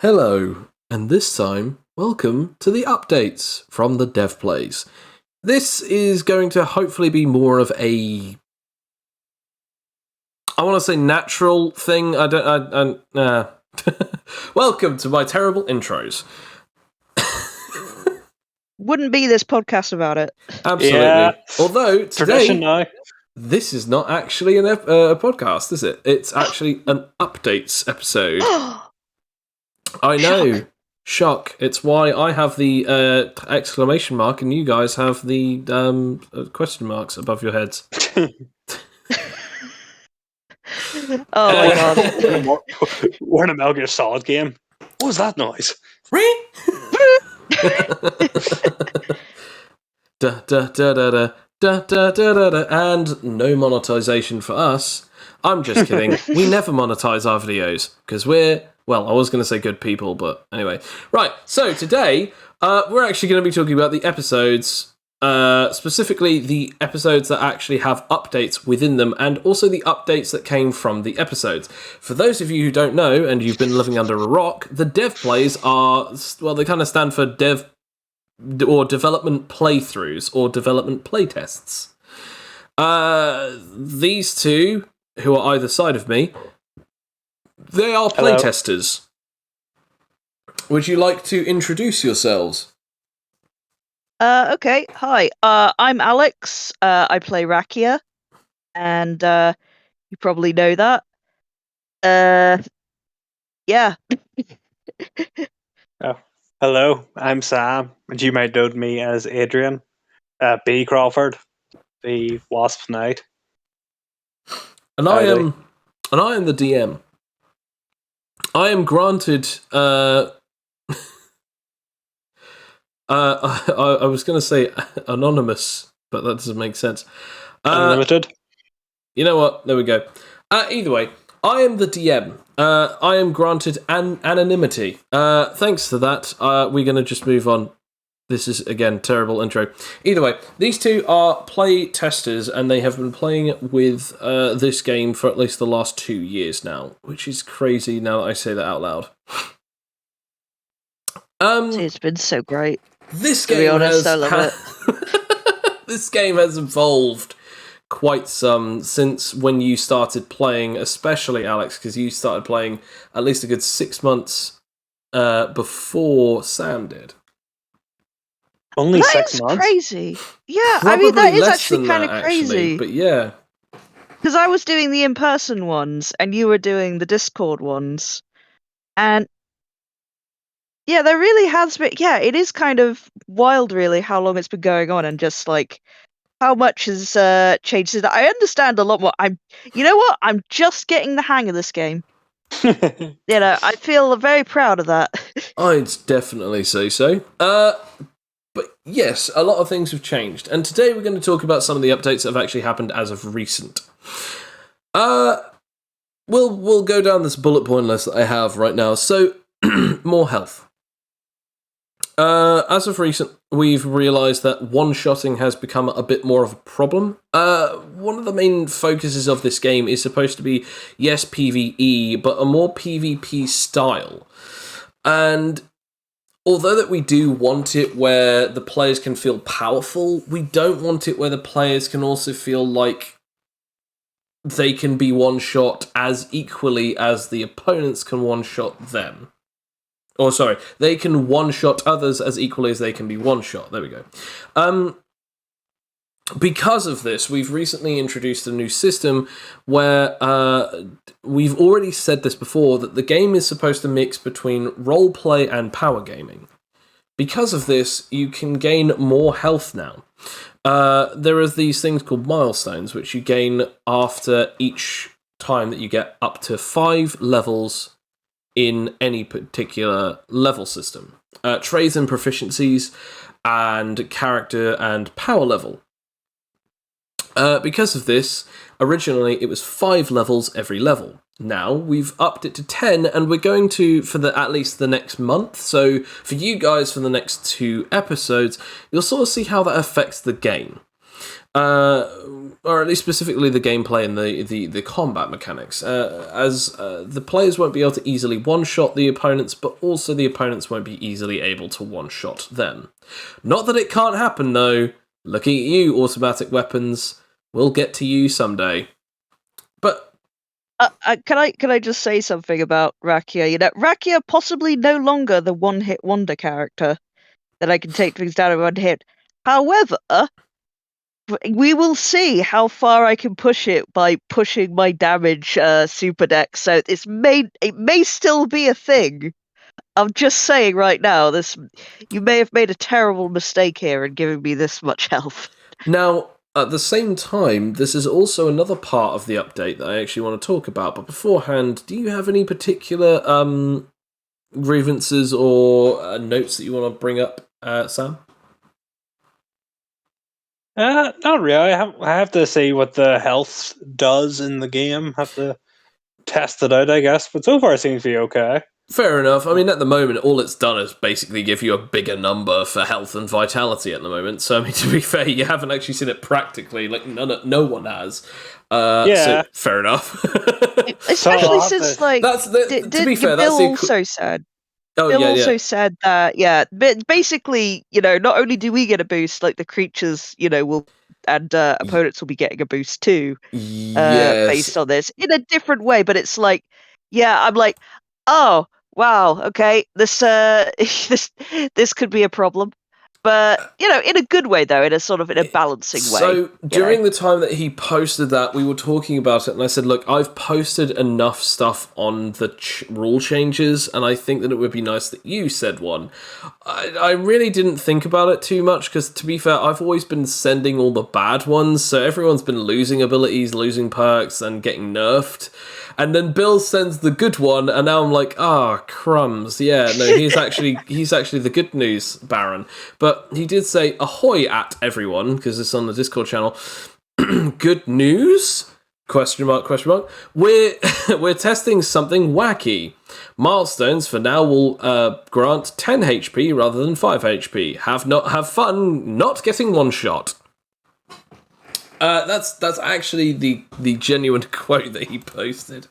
Hello, and this time, welcome to the updates from the Dev Plays. This is going to hopefully be more of a, I want to say natural thing. Welcome to my terrible intros. Wouldn't be this podcast about it. Absolutely. Yeah. Although Tradition today, now. this is not actually a podcast, is it? It's actually an updates episode. I know. Shock. It's why I have the exclamation mark and you guys have the question marks above your heads. Oh my god. We're in a Metal Gear Solid game. What was that noise? Da, da, da, da, da, da, da, da, da, and no monetization for us. I'm just kidding. We never monetize our videos because well, I was going to say good people, but anyway. Right, so today we're actually going to be talking about the episodes, specifically the episodes that actually have updates within them, and also the updates that came from the episodes. For those of you who don't know, and you've been living under a rock, the Dev Plays are, well, they kind of stand for Dev or Development Playthroughs or Development Playtests. These two, who are either side of me, they are Hello. playtesters. Would you like to introduce yourselves? Okay. Hi. I'm Alex. I play Rakia, and you probably know that. Yeah. Hello, I'm Sam, and you might know me as Adrian. B. Crawford, the Wasp Knight. And I Howdy. am the DM. I am granted. I was going to say anonymous, but that doesn't make sense. Unlimited. You know what? There we go. Either way, I am the DM. I am granted anonymity. Thanks to that, we're going to just move on. This is, again, terrible intro. Either way, these two are play testers, and they have been playing with this game for at least the last 2 years now, which is crazy now that I say that out loud. It's been so great. This To be game honest, has I love it. This game has evolved quite some since when you started playing, especially Alex, because you started playing at least a good 6 months before Sam did. Only That 6 is months. crazy. Yeah, Probably I mean that is less actually than kind of that, crazy. but yeah. Because I was doing the in-person ones, and you were doing the Discord ones, and yeah, there really has been. Yeah, it is kind of wild, really, how long it's been going on, and just like how much has changed. I understand a lot more. You know what? I'm just getting the hang of this game. You know, I feel very proud of that. I'd definitely say so. But yes, a lot of things have changed, and today we're going to talk about some of the updates that have actually happened as of recent. We'll go down this bullet point list that I have right now. So, more health. As of recent, we've realised that one-shotting has become a bit more of a problem. One of the main focuses of this game is supposed to be, yes, PvE, but a more PvP style. And although that we do want it where the players can feel powerful, we don't want it where the players can also feel like they can be one-shot as equally as the opponents can one-shot them. Or sorry, they can one-shot others as equally as they can be one-shot. There we go. Because of this, we've recently introduced a new system where we've already said this before, that the game is supposed to mix between roleplay and power gaming. Because of this, you can gain more health now. There are these things called milestones, which you gain after each time that you get up to 5 levels in any particular level system. Trades and proficiencies, and character and power level. Because of this, originally it was 5 levels every level. Now we've upped it to 10, and we're going to, for at least the next month, so for you guys for the next 2 episodes, you'll sort of see how that affects the game. or at least specifically the gameplay and the combat mechanics, as the players won't be able to easily one-shot the opponents, but also the opponents won't be easily able to one-shot them. Not that it can't happen, though. Looking at you, automatic weapons. We'll get to you someday. But can I just say something about Rakia? Rakia possibly no longer the one-hit wonder character that I can take things down in one hit. However, we will see how far I can push it by pushing my damage super deck. So it may still be a thing. I'm just saying right now, you may have made a terrible mistake here in giving me this much health. Now, at the same time, this is also another part of the update that I actually want to talk about. But beforehand, do you have any particular grievances or notes that you want to bring up, Sam? Not really. I have to see what the health does in the game. Have to test it out, I guess. But so far, it seems to be okay. Fair enough. I mean, at the moment, all it's done is basically give you a bigger number for health and vitality at the moment. So, I mean, to be fair, you haven't actually seen it practically. Like, no one has. So, fair enough. Especially since, like, to be fair, Bill that's also said. Oh, Bill yeah, also said that, but basically, not only do we get a boost, like the creatures, will, and opponents will be getting a boost too, based on this in a different way. But it's like, I'm like, oh wow, okay, this could be a problem. But, in a good way, though, in a balancing way. So, during the time that he posted that, we were talking about it, and I said, look, I've posted enough stuff on the rule changes, and I think that it would be nice that you said one. I really didn't think about it too much, because, to be fair, I've always been sending all the bad ones, so everyone's been losing abilities, losing perks, and getting nerfed. And then Bill sends the good one, and now I'm like, crumbs. Yeah, no, he's actually the good news Baron. But he did say ahoy at everyone, because it's on the Discord channel. Good news? Question mark. We're testing something wacky. Milestones for now will grant 10 HP rather than 5 HP. Have fun not getting one shot. That's actually the genuine quote that he posted.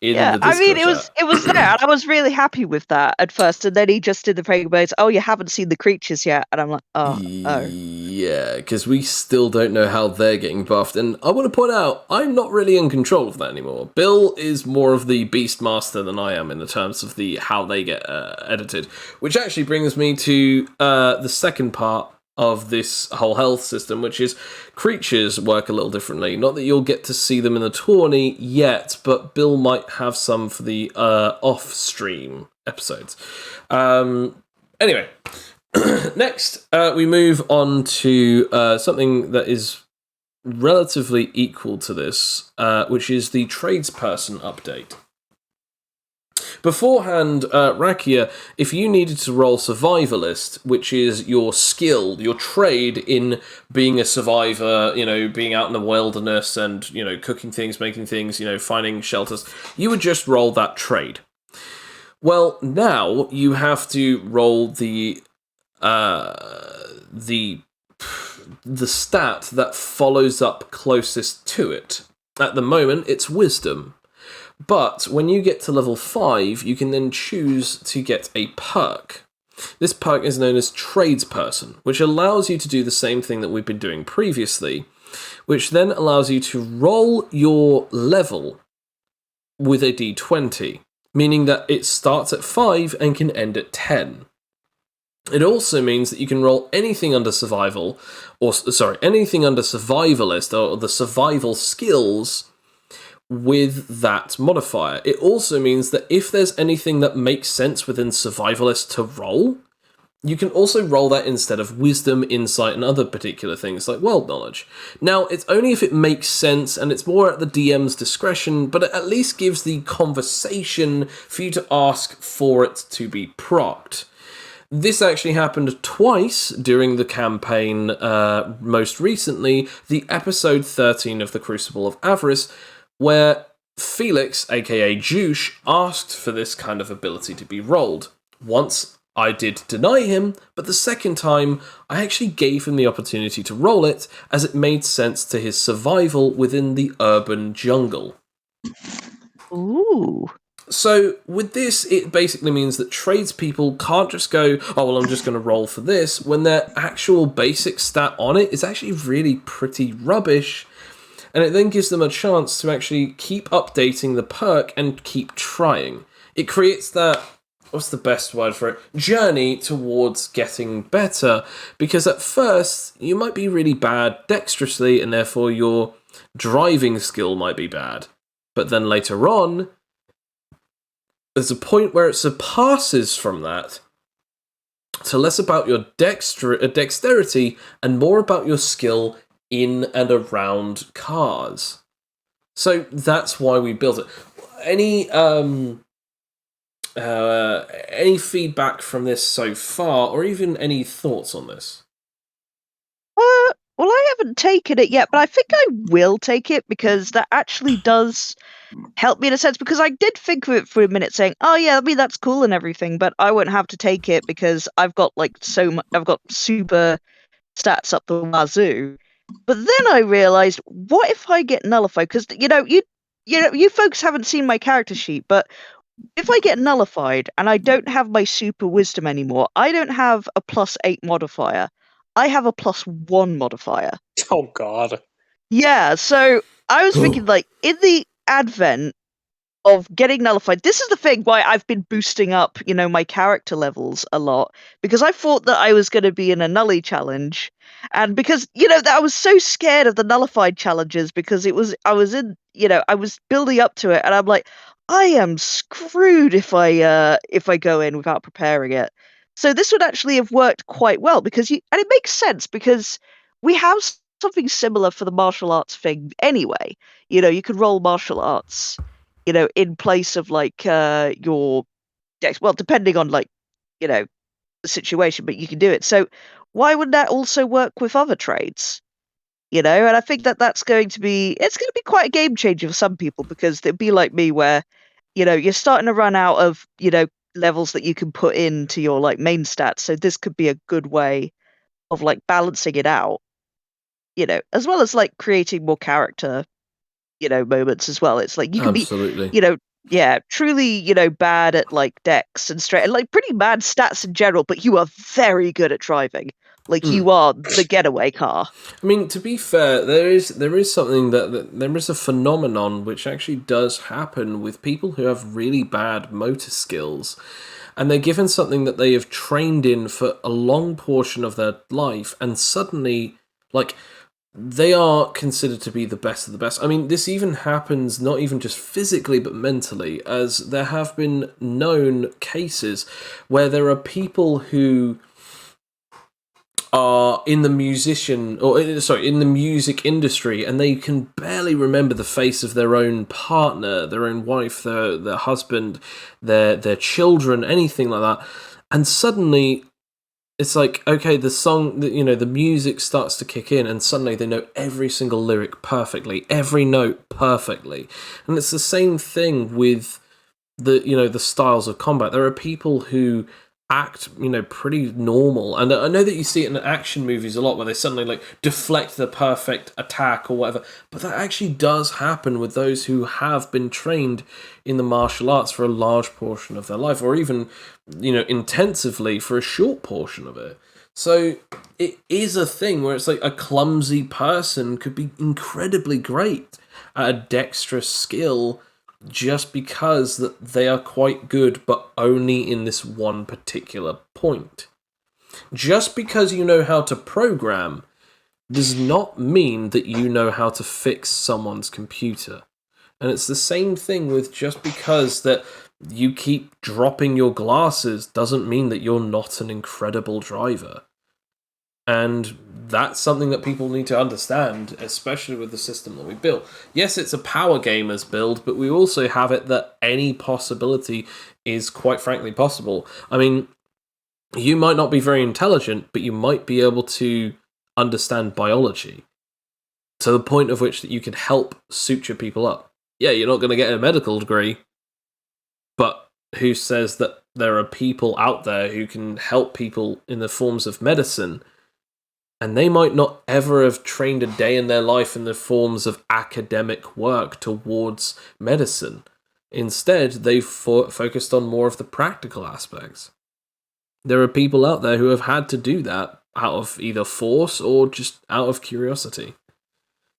In the Discord chat. it was there, and I was really happy with that at first, and then he just did the thing about, oh, you haven't seen the creatures yet, and I'm like, oh. Yeah, because we still don't know how they're getting buffed, and I want to point out, I'm not really in control of that anymore. Bill is more of the Beastmaster than I am in the terms of how they get edited, which actually brings me to the second part of this whole health system, which is creatures work a little differently. Not that you'll get to see them in the tourney yet, but Bill might have some for the off-stream episodes. Anyway, next we move on to something that is relatively equal to this, which is the tradesperson update. Beforehand, Rakia, if you needed to roll Survivalist, which is your skill, your trade in being a survivor, being out in the wilderness and, cooking things, making things, finding shelters, you would just roll that trade. Well, now you have to roll the stat that follows up closest to it. At the moment, it's Wisdom. But when you get to level 5, you can then choose to get a perk. This perk is known as Tradesperson, which allows you to do the same thing that we've been doing previously, which then allows you to roll your level with a d20, meaning that it starts at 5 and can end at 10. It also means that you can roll anything under anything under Survivalist, or the survival skills, with that modifier. It also means that if there's anything that makes sense within Survivalist to roll, you can also roll that instead of Wisdom, Insight, and other particular things like World Knowledge. Now, it's only if it makes sense, and it's more at the DM's discretion, but it at least gives the conversation for you to ask for it to be procced. This actually happened twice during the campaign, most recently, the episode 13 of the Crucible of Avarice, where Felix, aka Juice, asked for this kind of ability to be rolled. Once I did deny him, but the second time, I actually gave him the opportunity to roll it, as it made sense to his survival within the urban jungle. Ooh. So with this, it basically means that tradespeople can't just go, oh, well, I'm just going to roll for this, when their actual basic stat on it is actually really pretty rubbish, and it then gives them a chance to actually keep updating the perk and keep trying. It creates that, what's the best word for it, journey towards getting better, because at first, you might be really bad dexterously, and therefore your driving skill might be bad. But then later on, there's a point where it surpasses from that to less about your dexterity and more about your skill in and around cars. So that's why we built it. Any feedback from this so far, or even any thoughts on this? Well, I haven't taken it yet, but I think I will take it because that actually does help me in a sense. Because I did think of it for a minute, saying, "Oh yeah, I mean that's cool and everything," but I won't have to take it because I've got like I've got super stats up the wazoo. But then I realized, what if I get nullified? Because you folks haven't seen my character sheet, but if I get nullified and I don't have my super wisdom anymore, I don't have a +8 modifier. I have a +1 modifier. Oh God. Yeah, so I was thinking, like, in the advent of getting nullified, this is the thing why I've been boosting up, my character levels a lot, because I thought that I was going to be in a nully challenge, and because, that I was so scared of the nullified challenges, because I was building up to it, and I'm like, I am screwed if I go in without preparing it. So this would actually have worked quite well, because and it makes sense, because we have something similar for the martial arts thing anyway. You could roll martial arts, in place of like your dex. Well, depending on like, the situation, but you can do it. So why would that also work with other trades? And I think that it's going to be quite a game changer for some people, because they'd be like me where, you're starting to run out of, levels that you can put into your like main stats. So this could be a good way of like balancing it out, as well as like creating more character, moments as well. It's like you can Absolutely. be, truly, bad at like dex and straight and like pretty bad stats in general, but you are very good at driving. Like you are the getaway car. I mean, to be fair, there is something that there is a phenomenon which actually does happen with people who have really bad motor skills, and they're given something that they have trained in for a long portion of their life, and suddenly, like, they are considered to be the best of the best. I mean, this even happens not even just physically, but mentally, as there have been known cases where there are people who are in the in the music industry, and they can barely remember the face of their own partner, their own wife, their husband, their children, anything like that. And suddenly, it's like, okay, the song, the music starts to kick in, and suddenly they know every single lyric perfectly, every note perfectly. And it's the same thing with the styles of combat. There are people who act, pretty normal. And I know that you see it in action movies a lot, where they suddenly like deflect the perfect attack or whatever. But that actually does happen with those who have been trained in the martial arts for a large portion of their life, or even, intensively for a short portion of it. So it is a thing where it's like a clumsy person could be incredibly great at a dexterous skill, just because that they are quite good, but only in this one particular point. Just because you know how to program does not mean that you know how to fix someone's computer. And it's the same thing with just because that you keep dropping your glasses doesn't mean that you're not an incredible driver. And that's something that people need to understand, especially with the system that we built. Yes, it's a power gamers build, but we also have it that any possibility is quite frankly possible. I mean, you might not be very intelligent, but you might be able to understand biology to the point of which that you can help suture people up. Yeah, you're not going to get a medical degree, but who says that there are people out there who can help people in the forms of medicine, and they might not ever have trained a day in their life in the forms of academic work towards medicine. Instead, they've focused on more of the practical aspects. There are people out there who have had to do that out of either force or just out of curiosity.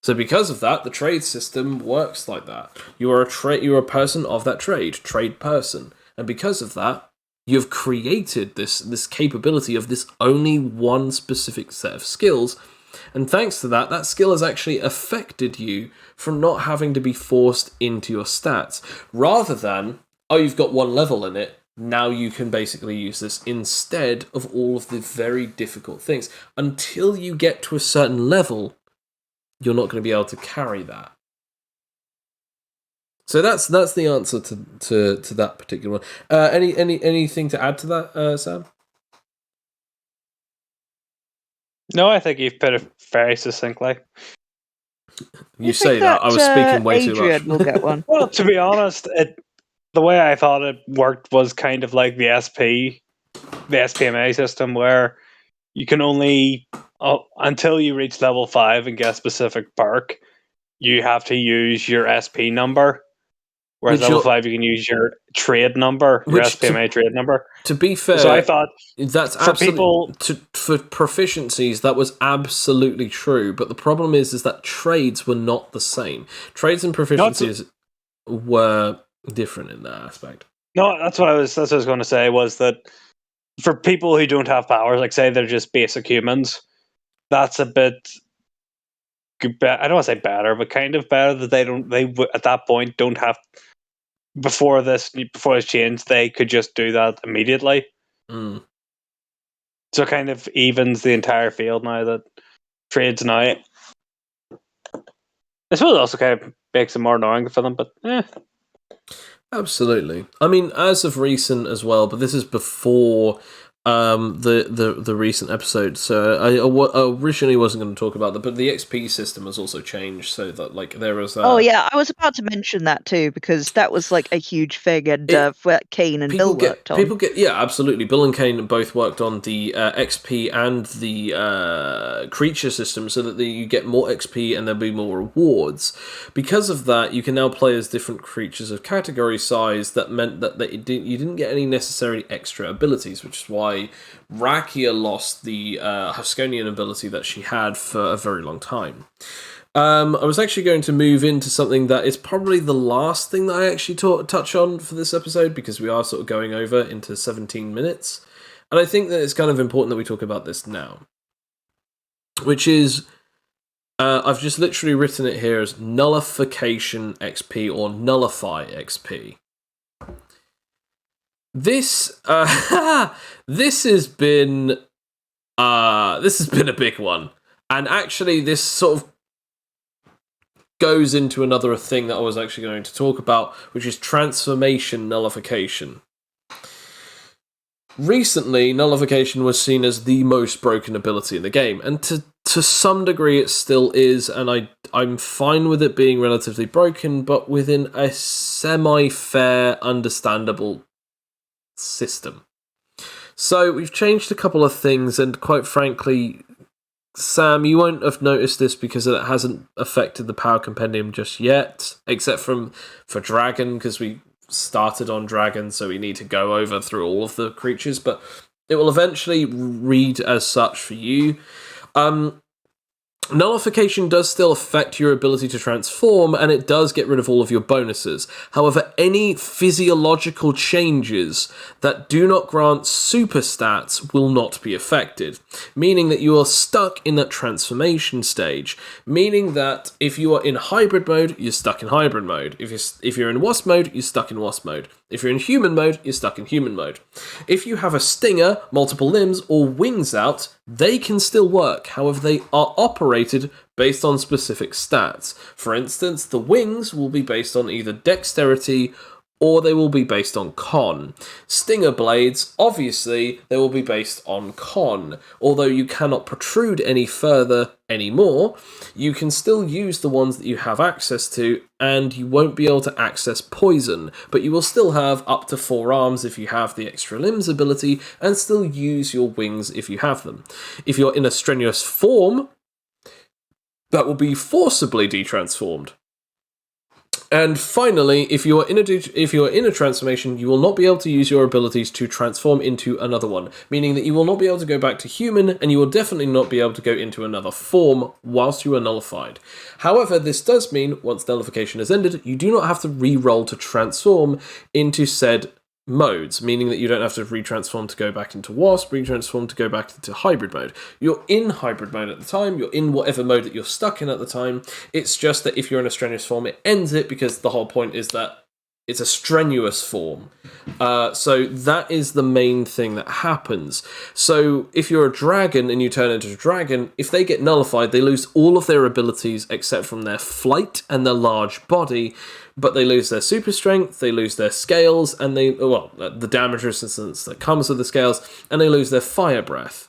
So because of that, the trade system works like that. You're a person of that trade person. And because of that, you've created this capability of this only one specific set of skills. And thanks to that, that skill has actually affected you from not having to be forced into your stats. Rather than, oh, you've got one level in it, now you can basically use this instead of all of the very difficult things. Until you get to a certain level, you're not going to be able to carry that. So that's the answer to that particular one. Anything to add to that, Sam? No, I think you've put it very succinctly. You say that. I was speaking way Adrian too much. will get one. Well, to be honest, the way I thought it worked was kind of like the SPMA system, where you can only, until you reach level 5 and get a specific perk, you have to use your SP number. Whereas level 5, you can use your trade number, your SPMA trade number. To be fair, so I thought that's absolutely for proficiencies that was absolutely true. But the problem is that trades were not the same. Trades and proficiencies were different in that aspect. No, that's what I was going to say, was that for people who don't have powers, like say they're just basic humans, that's a bit, I don't want to say better, but kind of better that they at that point don't have, before this change, they could just do that immediately. Mm. So it kind of evens the entire field now that trades now. I suppose it also kind of makes it more annoying for them, but Absolutely. I mean, as of recent as well, but this is before the recent episode. So I originally wasn't going to talk about that, but the XP system has also changed, so that like there was. Oh yeah, I was about to mention that too, because that was like a huge thing, and Kane and Bill worked on. Absolutely. Bill and Kane both worked on the XP and the creature system, so that you get more XP and there'll be more rewards. Because of that, you can now play as different creatures of category size. That meant that you didn't get any necessary extra abilities, which is why Rakia lost the Huskonian ability that she had for a very long time. I was actually going to move into something that is probably the last thing that I actually touch on for this episode, because we are sort of going over into 17 minutes. And I think that it's kind of important that we talk about this now. Which is, I've just literally written it here as Nullification XP or Nullify XP. This has been a big one, and actually this sort of goes into another thing that I was actually going to talk about, which is transformation nullification. Recently, nullification was seen as the most broken ability in the game, and to some degree it still is, and I'm fine with it being relatively broken, but within a semi-fair, understandable system. So we've changed a couple of things, and quite frankly, Sam, you won't have noticed this because it hasn't affected the Power Compendium just yet, except for Dragon, because we started on Dragon, so we need to go over through all of the creatures, but it will eventually read as such for you. Nullification does still affect your ability to transform, and it does get rid of all of your bonuses. However, any physiological changes that do not grant super stats will not be affected, meaning that you are stuck in that transformation stage, meaning that if you are in hybrid mode, you're stuck in hybrid mode. If you're in wasp mode, you're stuck in wasp mode. If you're in human mode, you're stuck in human mode. If you have a stinger, multiple limbs, or wings out, they can still work. However, they are operated based on specific stats. For instance, the wings will be based on either dexterity or they will be based on con. Stinger blades, obviously, they will be based on con. Although you cannot protrude any further anymore, you can still use the ones that you have access to, and you won't be able to access poison, but you will still have up to 4 arms if you have the extra limbs ability, and still use your wings if you have them. If you're in a strenuous form, that will be forcibly detransformed. And finally, if you are in a transformation, you will not be able to use your abilities to transform into another one, meaning that you will not be able to go back to human, and you will definitely not be able to go into another form whilst you are nullified. However, this does mean, once nullification has ended, you do not have to re-roll to transform into said modes, meaning that you don't have to retransform to go back into Wasp, retransform to go back into hybrid mode. You're in hybrid mode at the time, you're in whatever mode that you're stuck in at the time. It's just that if you're in a strenuous form, it ends it, because the whole point is that it's a strenuous form. So that is the main thing that happens. So if you're a dragon and you turn into a dragon, if they get nullified, they lose all of their abilities except from their flight and their large body, but they lose their super strength, they lose their scales, and the damage resistance that comes with the scales, and they lose their fire breath.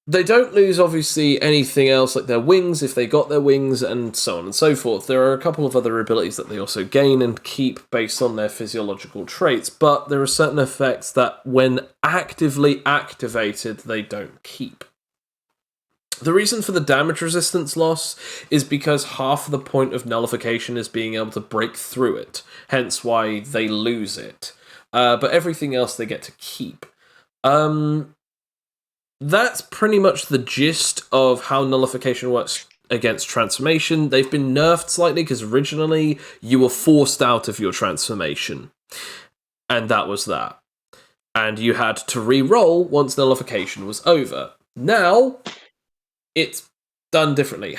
They don't lose, obviously, anything else like their wings, if they got their wings, and so on and so forth. There are a couple of other abilities that they also gain and keep based on their physiological traits, but there are certain effects that, when actively activated, they don't keep. The reason for the damage resistance loss is because half of the point of nullification is being able to break through it, hence why they lose it. But everything else they get to keep. That's pretty much the gist of how nullification works against transformation. They've been nerfed slightly because originally you were forced out of your transformation. And that was that. And you had to re-roll once nullification was over. Now, it's done differently.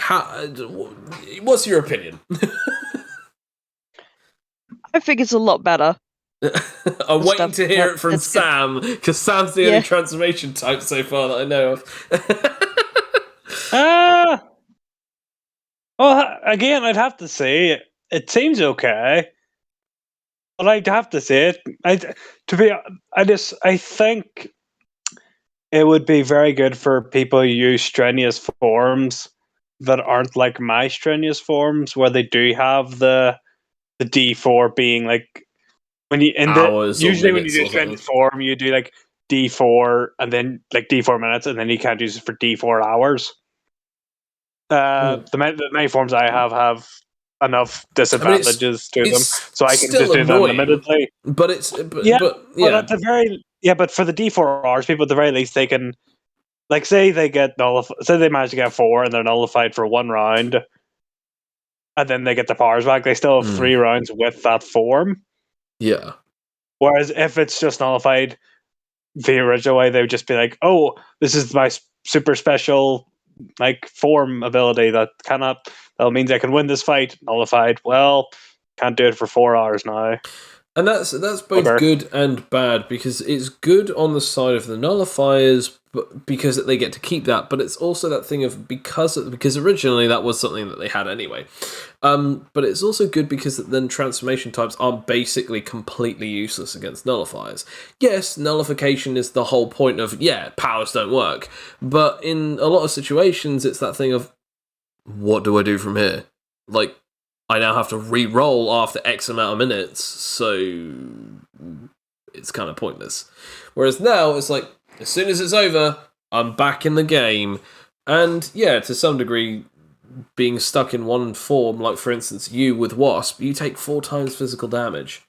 What's your opinion? I think it's a lot better. I'm waiting to hear it from Sam, because Sam's the only transformation type so far that I know of. Well, again, I'd have to say it seems okay, but I'd have to say it. I think it would be very good for people who use strenuous forms that aren't like my strenuous forms, where they do have the D4 being like, when you usually when you do strenuous form, you do like D4 and then like D4 minutes, and then you can't use it for D4 hours. The many forms I have enough disadvantages to them, so I can just do them limitedly. But for the D4 hours, people at the very least, they can, like, say they get nullified, say they manage to get 4 and they're nullified for 1 round, and then they get the powers back, they still have 3 rounds with that form. Yeah. Whereas if it's just nullified the original way, they would just be like, oh, this is my super special like form ability that means I can win this fight. Nullified. Well, can't do it for 4 hours now. And that's both good and bad, because it's good on the side of the nullifiers, but because they get to keep that, but it's also that thing of because originally that was something that they had anyway. But it's also good because then transformation types are basically completely useless against nullifiers. Yes, nullification is the whole point of, powers don't work, but in a lot of situations it's that thing of, what do I do from here? Like, I now have to re-roll after X amount of minutes, so it's kind of pointless. Whereas now, it's like, as soon as it's over, I'm back in the game. And yeah, to some degree, being stuck in one form, like for instance, you with Wasp, you take 4 times physical damage.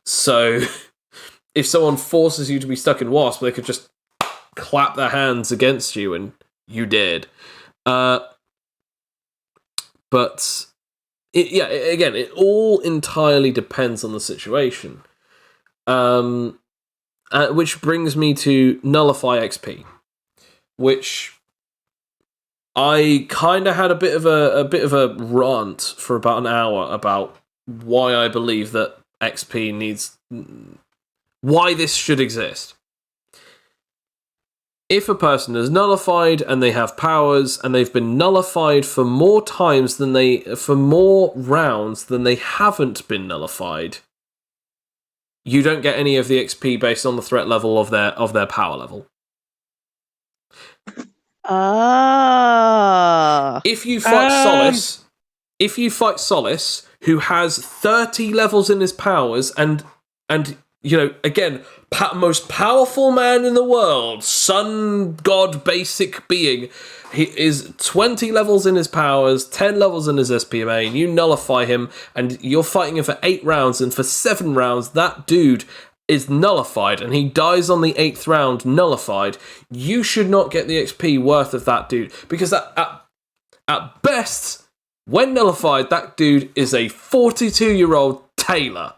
So if someone forces you to be stuck in Wasp, they could just clap their hands against you and you dead. But it all entirely depends on the situation. Which brings me to Nullify XP, which I kind of had a bit of a rant for about an hour about why I believe that XP why this should exist. If a person is nullified and they have powers and they've been nullified for more rounds than they haven't been nullified, you don't get any of the XP based on the threat level of their power level. Ah. If you fight Solace, who has 30 levels in his powers, and again, most powerful man in the world, sun god basic being, he is 20 levels in his powers, 10 levels in his SPMA, and you nullify him, and you're fighting him for 8 rounds, and for 7 rounds, that dude is nullified, and he dies on the 8th round nullified. You should not get the XP worth of that dude, because at best, when nullified, that dude is a 42-year-old tailor.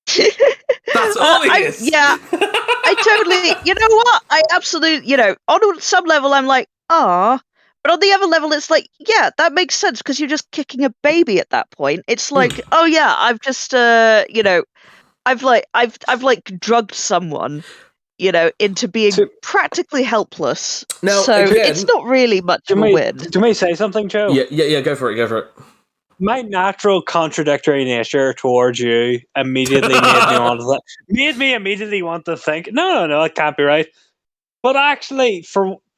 That's all he is. Yeah, I totally. You know what? I absolutely. On some level, I'm like, but on the other level, it's like, yeah, that makes sense because you're just kicking a baby at that point. It's like, oh yeah, I've just, I've drugged someone, into being practically helpless. Now, so again, it's not really much of a win. Do me say something, Joe? Yeah, go for it. My natural contradictory nature towards you immediately made me immediately want to think, no, it can't be right. But actually,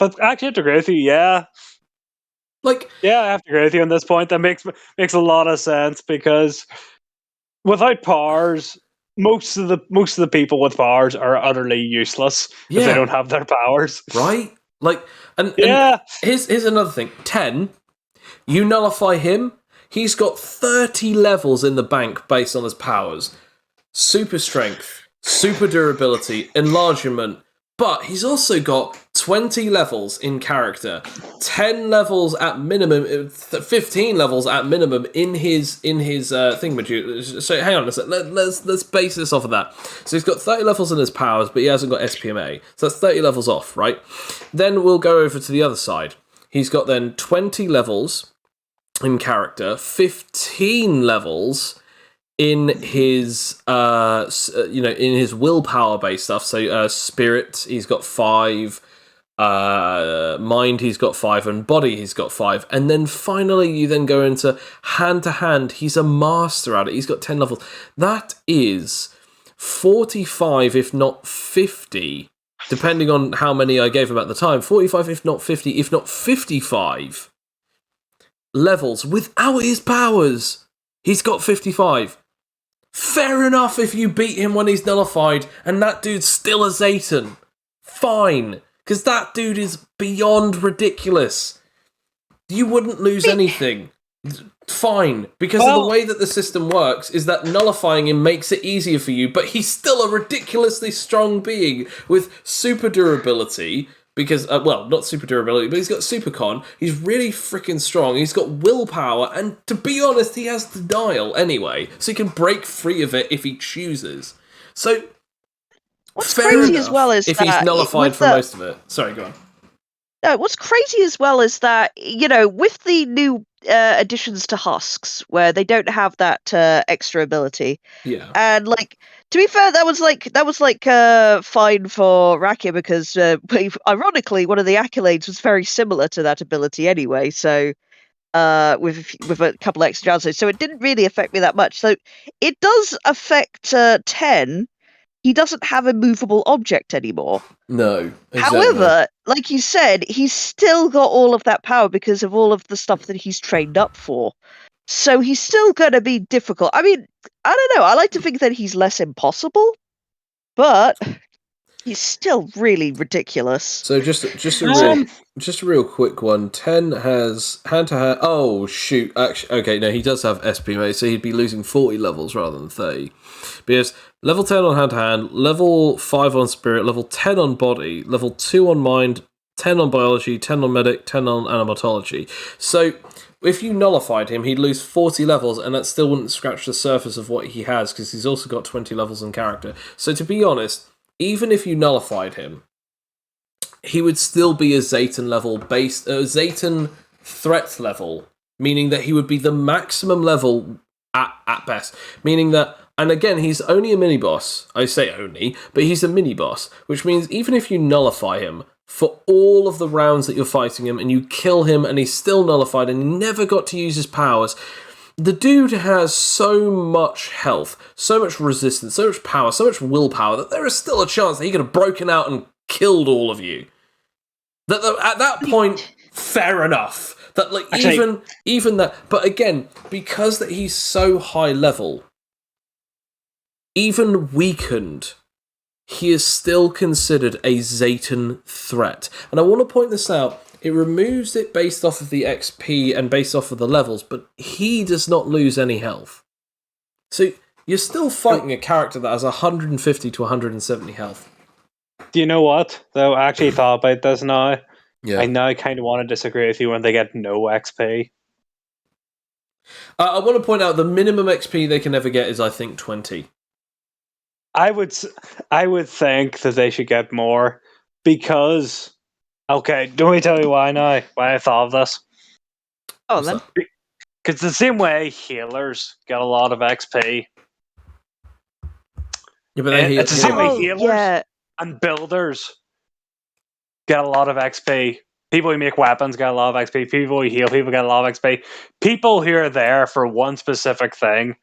I have to agree with you. Yeah, I have to agree with you on this point. That makes a lot of sense because without powers, most of the people with powers are utterly useless if they don't have their powers. Right? And here's another thing. 10, you nullify him. He's got 30 levels in the bank based on his powers. Super strength, super durability, enlargement. But he's also got 20 levels in character, 10 levels at minimum, 15 levels at minimum in his thingamajig. So hang on a sec. Let's base this off of that. So he's got 30 levels in his powers, but he hasn't got SPMA. So that's 30 levels off, right? Then we'll go over to the other side. He's got then 20 levels in character, 15 levels in his in his willpower based stuff. So spirit, he's got 5, mind, he's got 5, and body, he's got 5. And then finally you then go into hand to hand. He's a master at it. He's got 10 levels. That is 45 if not 50, depending on how many I gave him at the time. 45 if not 50, if not 55 levels without his powers. He's got 55. Fair enough if you beat him when he's nullified and that dude's still a Zayton. Fine. Because that dude is beyond ridiculous. You wouldn't lose anything. Fine. Because of the way that the system works is that nullifying him makes it easier for you, but he's still a ridiculously strong being with super durability. Because, not super durability, but he's got super con. He's really freaking strong. He's got willpower, and to be honest, he has the dial anyway, so he can break free of it if he chooses. So, what's crazy as well is if that he's nullified for most of it. Sorry, go on. No, what's crazy as well is that, with the new additions to husks, where they don't have that extra ability, and to be fair, that was fine for Rakia because ironically, one of the accolades was very similar to that ability anyway. So with a couple extra downsides, so it didn't really affect me that much. So it does affect 10. He doesn't have a movable object anymore. No. Exactly. However, like you said, he's still got all of that power because of all of the stuff that he's trained up for. So he's still going to be difficult. I mean, I don't know. I like to think that he's less impossible, but he's still really ridiculous. So just a real quick one. 10 has hand to hand. Oh shoot! Actually, okay, no, he does have SPMA, so he'd be losing 40 levels rather than 30. Because level 10 on hand to hand, level 5 on spirit, level 10 on body, level 2 on mind, 10 on biology, 10 on medic, 10 on animatology. So if you nullified him, he'd lose 40 levels, and that still wouldn't scratch the surface of what he has, because he's also got 20 levels in character. So to be honest, even if you nullified him, he would still be a Zayton level based, Zayton threat level, meaning that he would be the maximum level at best. Meaning that, and again, he's only a mini boss. I say only, but he's a mini boss, which means even if you nullify him for all of the rounds that you're fighting him, and you kill him, and he's still nullified, and he never got to use his powers, the dude has so much health, so much resistance, so much power, so much willpower that there is still a chance that he could have broken out and killed all of you. At that point, fair enough. That like Actually, even that, but again, because that he's so high level, even weakened, he is still considered a Zayton threat. And I want to point this out. It removes it based off of the XP and based off of the levels, but he does not lose any health. So you're still fighting a character that has 150 to 170 health. do you know what? Though I actually thought about this now. Yeah. I now kind of want to disagree with you when they get no XP. I want to point out the minimum XP they can ever get is, I think, 20. I would think that they should get more because. Okay, do me tell you why now? Why I thought of this? Oh, What's then. that? Because the same way healers get a lot of XP. Yeah, but they It's the same way Oh, healers yeah. and builders get a lot of XP. People who make weapons get a lot of XP. People who heal people get a lot of XP. People who are there for one specific thing,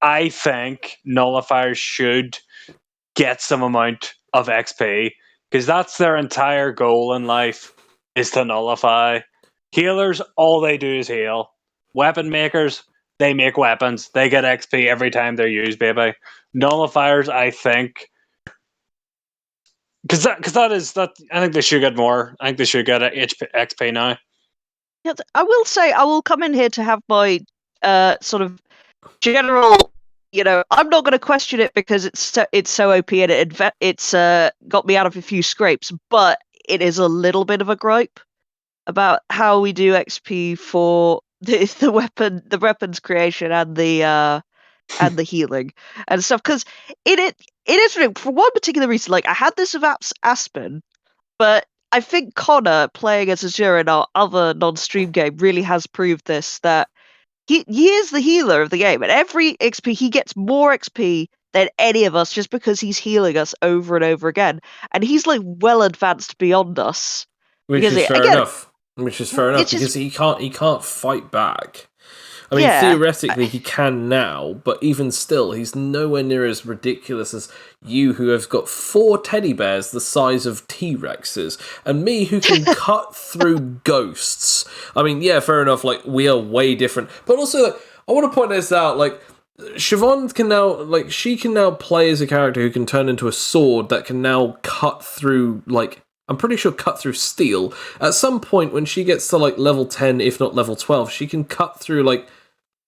I think nullifiers should get some amount of XP because that's their entire goal in life is to nullify. Healers, all they do is heal. Weapon makers, they make weapons. They get XP every time they're used, baby. Nullifiers, I think, because that is that. I think they should get more. I think they should get XP now. Yeah, I will say I will come in here to have my sort of general. I'm not going to question it because it's so OP and it's got me out of a few scrapes, but it is a little bit of a gripe about how we do XP for the weapons creation and the healing and stuff. Because it is really, for one particular reason. Like I had this with Aspen, but I think Connor playing as Azure in our other non-stream game really has proved this that. He is the healer of the game, and every XP he gets more XP than any of us just because he's healing us over and over again, and he's like well advanced beyond us. Which Because is fair again, enough. Which is fair enough it's just- because he can't fight back. I mean, Yeah. theoretically he can now, but even still, he's nowhere near as ridiculous as you, who have got 4 teddy bears the size of T-Rexes, and me, who can cut through ghosts. I mean, yeah, fair enough. Like we are way different, but also, like, I want to point this out. Like Siobhan can now, like, she can now play as a character who can turn into a sword that can now cut through, like. I'm pretty sure cut through steel. At some point, when she gets to like level 10, if not level 12, she can cut through like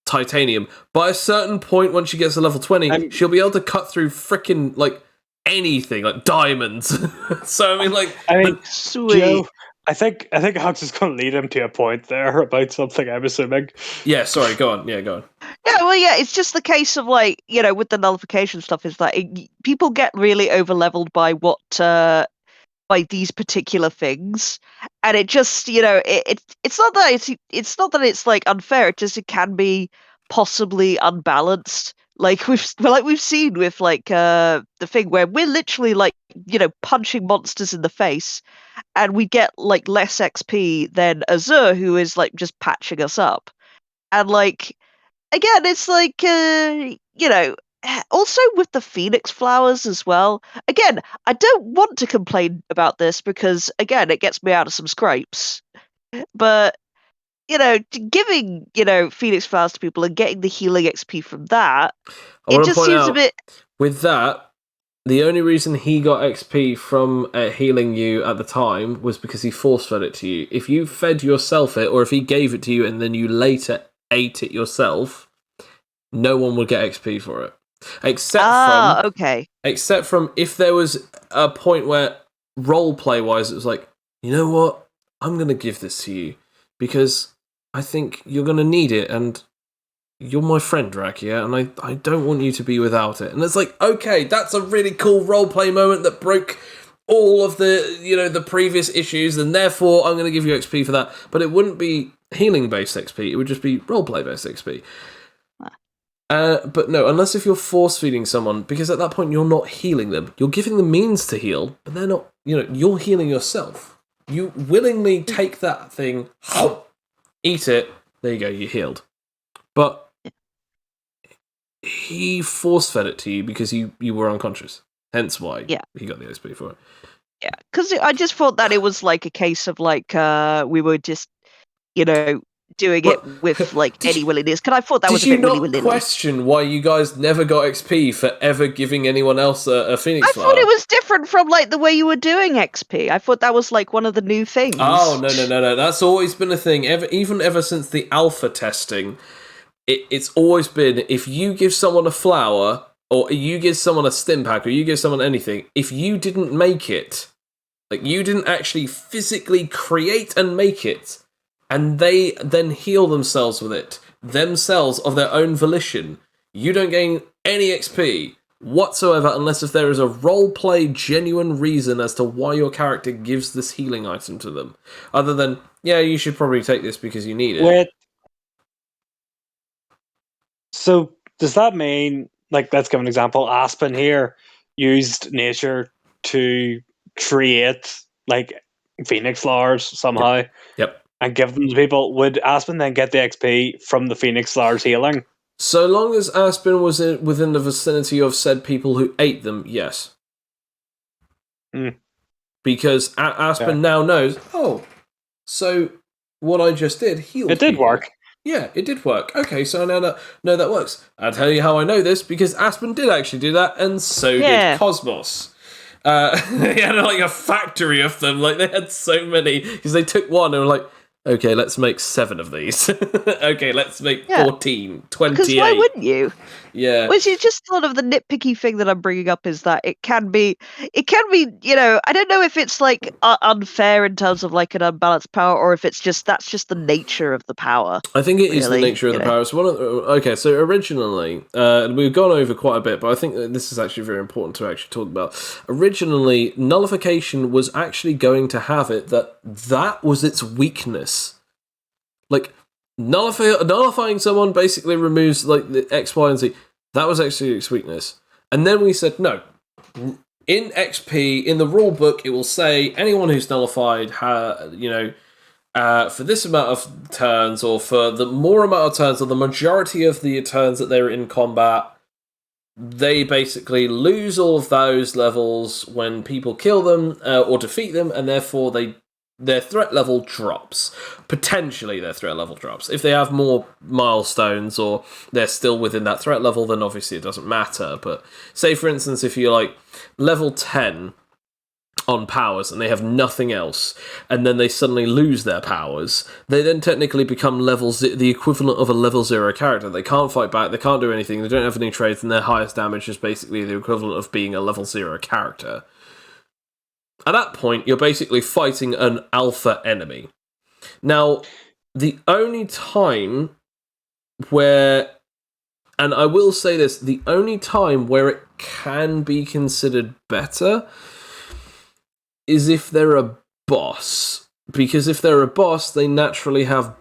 titanium. By a certain point, when she gets to level 20, she'll be able to cut through freaking like anything, like diamonds. So I mean, sweet. Joe, I think Hux is going to lead him to a point there about something. I'm assuming. yeah. Sorry, go on. Yeah, go on. Yeah, well, yeah, it's just the case of like with the nullification stuff is that people get really over-leveled by by these particular things, and it just it's not that it's like unfair. It can be possibly unbalanced. Like we've seen with like the thing where we're literally like punching monsters in the face, and we get like less XP than Azure, who is like just patching us up, and like again, it's like also with the Phoenix flowers as well. Again, I don't want to complain about this because again, it gets me out of some scrapes. But giving Phoenix flowers to people and getting the healing XP from that, it just seems a bit. With that, the only reason he got XP from healing you at the time was because he force fed it to you. If you fed yourself it, or if he gave it to you and then you later ate it yourself, no one would get XP for it. Except from if there was a point where roleplay wise it was like, you know what, I'm gonna give this to you because I think you're gonna need it and you're my friend, Rakia, and I don't want you to be without it. And it's like, okay, that's a really cool roleplay moment that broke all of the the previous issues, and therefore I'm gonna give you XP for that. But it wouldn't be healing based XP, it would just be roleplay based XP. But no, unless if you're force feeding someone, because at that point you're not healing them. You're giving them means to heal, but they're not, you're healing yourself. You willingly take that thing, eat it, there you go, you're healed. But He force-fed it to you because you were unconscious. Hence why Yeah. he got the XP for it. Yeah, because I just thought that it was like a case of like we were just, doing But- it with like Did any you- willingness. Because I thought that was Did a you bit not willy-nilly. question why you guys never got XP for ever giving anyone else a Phoenix I Flower? thought it was different from like the way you were doing XP. I thought that was like one of the new things. Oh, no. That's always been a thing. Even ever since the alpha testing, it's always been, if you give someone a flower, or you give someone a stim pack, or you give someone anything, if you didn't make it, like you didn't actually physically create and make it, and they then heal themselves with it, themselves of their own volition, you don't gain any XP whatsoever unless if there is a roleplay genuine reason as to why your character gives this healing item to them. Other than, yeah, you should probably take this because you need it. Wait. So does that mean, like, let's give an example. Aspen here used nature to create like Phoenix flowers somehow. Yep. And give them to people. Would Aspen then get the XP from the Phoenix flowers healing? So long as Aspen was within the vicinity of said people who ate them, yes. Because Aspen now knows, so what I just did healed It did people. work. Yeah, it did work. Okay, so now that works. I'll tell you how I know this, because Aspen did actually do that, and so did Cosmos. They had like a factory of them, like they had so many, because they took one and were like, okay, let's make 7 of these. Okay, let's make 14, 28. Because why wouldn't you? Yeah. Which is just sort of the nitpicky thing that I'm bringing up is that it can be, I don't know if it's like unfair in terms of like an unbalanced power, or if that's just the nature of the power. I think it is the really, nature of the power. So so originally, we've gone over quite a bit, but I think that this is actually very important to actually talk about. Originally, nullification was actually going to have it that was its weakness. Like, nullifying someone basically removes like the X, Y, and Z. That was actually its weakness. And then we said, no. In XP, in the rule book, it will say anyone who's nullified, for this amount of turns, or for the more amount of turns, or the majority of the turns that they're in combat, they basically lose all of those levels when people kill them or defeat them, and therefore their threat level drops. Potentially their threat level drops. If they have more milestones or they're still within that threat level, then obviously it doesn't matter. But say, for instance, if you're like level 10 on powers and they have nothing else, and then they suddenly lose their powers, they then technically become the equivalent of a level 0 character. They can't fight back, they can't do anything, they don't have any trades, and their highest damage is basically the equivalent of being a level 0 character. At that point, you're basically fighting an alpha enemy. Now, the only time where, and I will say this, the only time where it can be considered better is if they're a boss. Because if they're a boss, they naturally have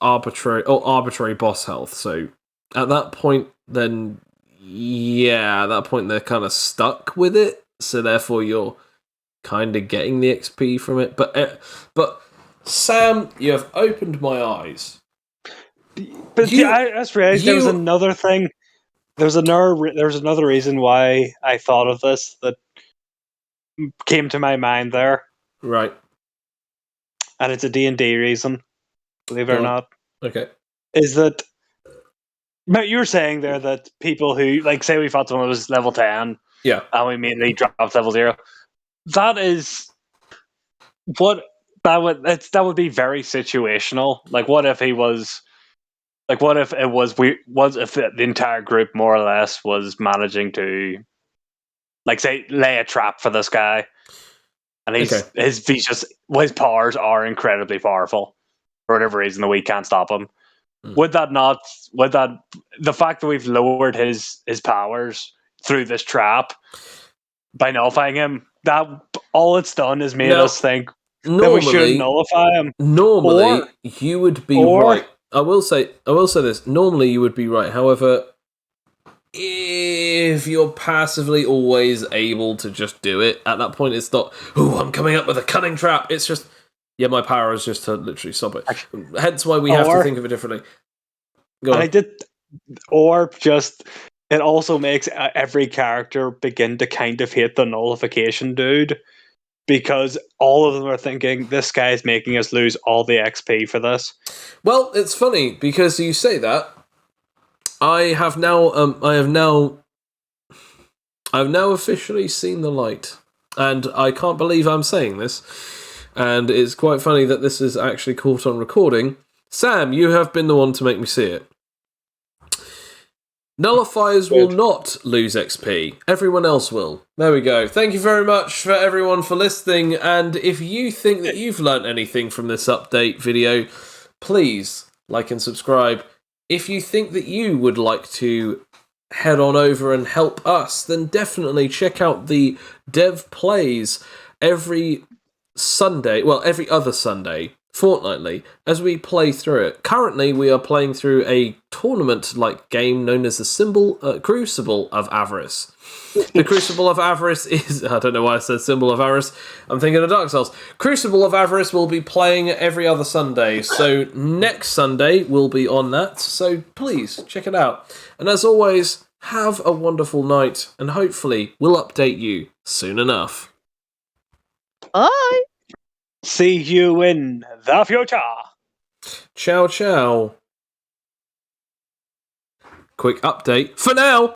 arbitrary boss health. So at that point, then, yeah, at that point they're kind of stuck with it. So therefore you're kind of getting the XP from it. But Sam, you have opened my eyes. But I just realized there was another thing. There's another reason why I thought of this that came to my mind there. Right. And it's a D&D reason, believe it or not. Okay. Is that you were saying there that people who, like, say we fought someone who was level 10, yeah, and we immediately dropped level 0. That is what that would be very situational. Like, what if he was, like, what if it was if the entire group more or less was managing to, like, say, lay a trap for this guy, and his powers are incredibly powerful for whatever reason that we can't stop him. Would the fact that we've lowered his powers through this trap by nullifying him, that all it's done is made us think that we should nullify him. Normally, you would be right. I will say this. Normally, you would be right. However, if you're passively always able to just do it, at that point, it's not, I'm coming up with a cunning trap. It's just, my power is just to literally stop it. Hence why we have to think of it differently. Go on. Or just, it also makes every character begin to kind of hate the nullification dude, because all of them are thinking, this guy's making us lose all the XP for this. Well, it's funny because you say that. I have now officially seen the light, and I can't believe I'm saying this. And it's quite funny that this is actually caught on recording. Sam, you have been the one to make me see it. Nullifiers will not lose XP. Everyone else will. There we go. Thank you very much for everyone for listening. And if you think that you've learnt anything from this update video, please like and subscribe. If you think that you would like to head on over and help us, then definitely check out the Dev Plays every other Sunday, fortnightly, as we play through it. Currently, we are playing through a tournament-like game known as the Crucible of Avarice. The Crucible of Avarice is... I don't know why I said Symbol of Avarice. I'm thinking of Dark Souls. Crucible of Avarice will be playing every other Sunday, so next Sunday we'll be on that, so please, check it out. And as always, have a wonderful night, and hopefully we'll update you soon enough. Bye. See you in the future. Ciao, ciao. Quick update for now.